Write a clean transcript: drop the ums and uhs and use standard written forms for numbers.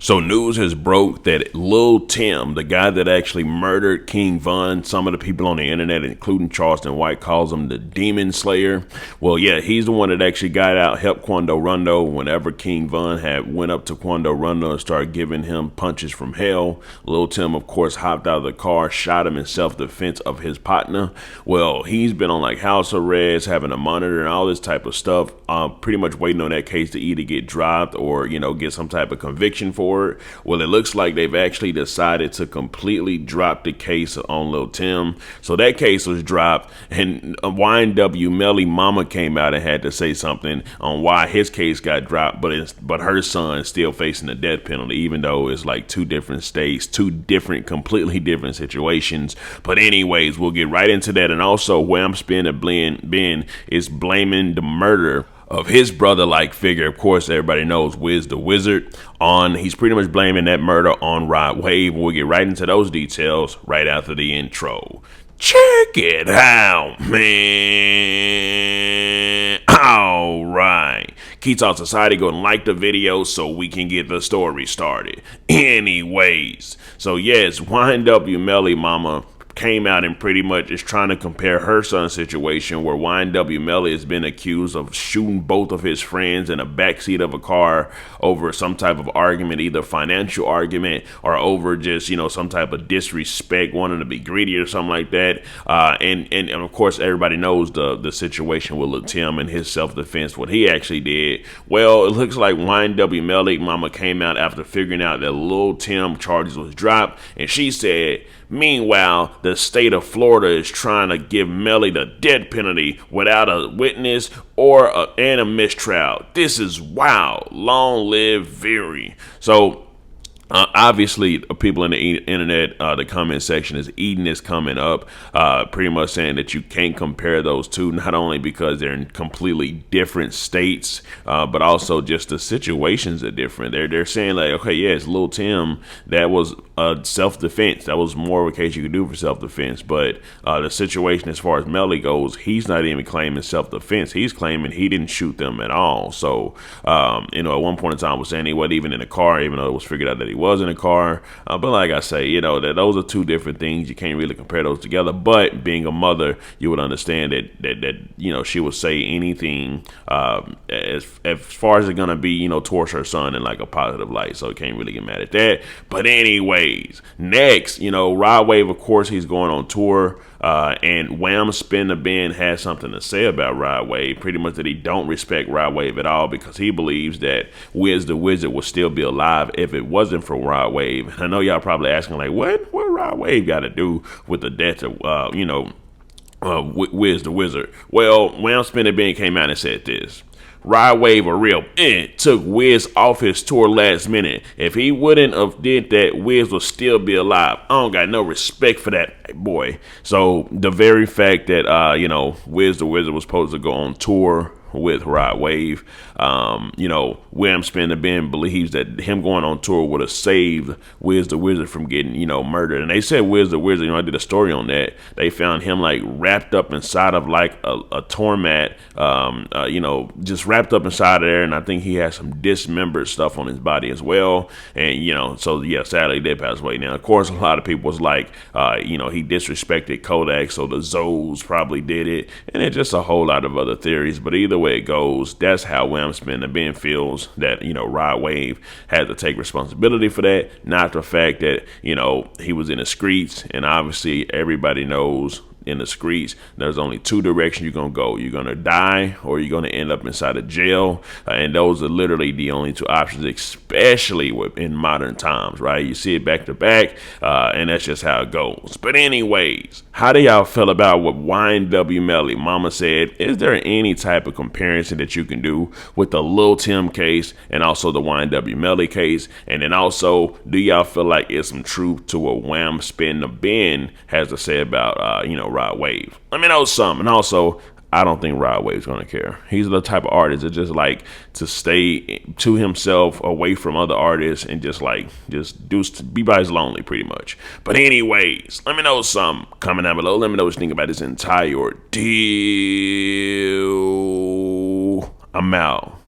So news has broke that Lul Tim, the guy that actually murdered King Von, some of the people on the internet, including Charleston White, calls him the Demon Slayer. Well, yeah, he's the one that actually got out, helped Quando Rondo whenever King Von had went up to Quando Rondo and started giving him punches from hell. Lul Tim, of course, hopped out of the car, shot him in self-defense of his partner. Well, he's been on like house arrest, having a monitor and all this type of stuff, pretty much waiting on that case to either get dropped or, get some type of conviction for it. Well, it looks like they've actually decided to completely drop the case on Lul Tim. So that case was dropped, and YNW Melly Mama came out and had to say something on why his case got dropped, but her son is still facing the death penalty, even though it's like two different states, completely different situations. But anyways, we'll get right into that. And also, WamSpinthabin is blaming the murder of his brother-like figure, of course, everybody knows Wizdawizard, he's pretty much blaming that murder on Rod Wave. We'll get right into those details right after the intro. Check it out, man. All right. Key Talk Society, go and like the video so we can get the story started. Anyways, so yes, YNW Melly Mama came out and pretty much is trying to compare her son's situation where YNW Melly has been accused of shooting both of his friends in a backseat of a car over some type of argument, either financial argument or over just, some type of disrespect, wanting to be greedy or something like that. And of course, everybody knows the situation with Lul Tim and his self-defense, what he actually did. Well, it looks like YNW Melly Mama came out after figuring out that Lul Tim charges was dropped, and she said, meanwhile, the state of Florida is trying to give Melly the death penalty without a witness and a mistrial. This is wild. Long live Veery. So, obviously, people in the internet, the comment section is eating this coming up, pretty much saying that you can't compare those two, not only because they're in completely different states, but also just the situations are different. They're saying like, okay, yes, Lul Tim, that was self-defense. That was more of a case you could do for self-defense. But the situation as far as Melly goes, he's not even claiming self-defense. He's claiming he didn't shoot them at all. So, at one point in time, was saying he wasn't even in the car, even though it was figured out that he was in a car. But like I say, that those are two different things. You can't really compare those together. But being a mother, you would understand that she would say anything as far as it's gonna be, towards her son in like a positive light. So you can't really get mad at that. But anyways, next, Rod Wave, of course, he's going on tour. And WamSpinthabin has something to say about Rod Wave, pretty much that he don't respect Rod Wave at all because he believes that Wizdawizard would still be alive if it wasn't for Rod Wave. And I know y'all probably asking like, what Rod Wave got to do with the death of, Wizdawizard? Well, WamSpinthabin came out and said this. Rod Wave a real took Wiz off his tour last minute. If he wouldn't have did that, Wiz would still be alive. I don't got no respect for that boy. So the very fact that Wizdawizard was supposed to go on tour with Rod Wave, WamSpinthabin believes that him going on tour would have saved Wizdawizard from getting, murdered. And they said Wizdawizard, I did a story on that. They found him like wrapped up inside of like a tormat, just wrapped up inside of there. And I think he had some dismembered stuff on his body as well. And, so yeah, sadly they passed away. Now, of course, a lot of people was like, he disrespected Kodak, so the Zoes probably did it. And it's just a whole lot of other theories. But either way it goes, that's how WamSpinthabin feels that Rod Wave had to take responsibility for that, not the fact that he was in the streets. And obviously everybody knows in the streets there's only two directions you're gonna go. You're gonna die or you're gonna end up inside a jail, and those are literally the only two options, especially in modern times, right? You see it back to back, and that's just how it goes. But anyways, how do y'all feel about what YNW Melly Mama said? Is there any type of comparison that you can do with the Lul Tim case and also the YNW Melly case? And then also, do y'all feel like it's some truth to what WamSpinthabin has to say about Rod Wave? Let me know something. And also, I don't think Rod Wave's gonna care. He's the type of artist that just like to stay to himself, away from other artists, and just be by his lonely, pretty much. But anyways, let me know something. Comment down below. Let me know what you think about this entire ordeal. I'm out.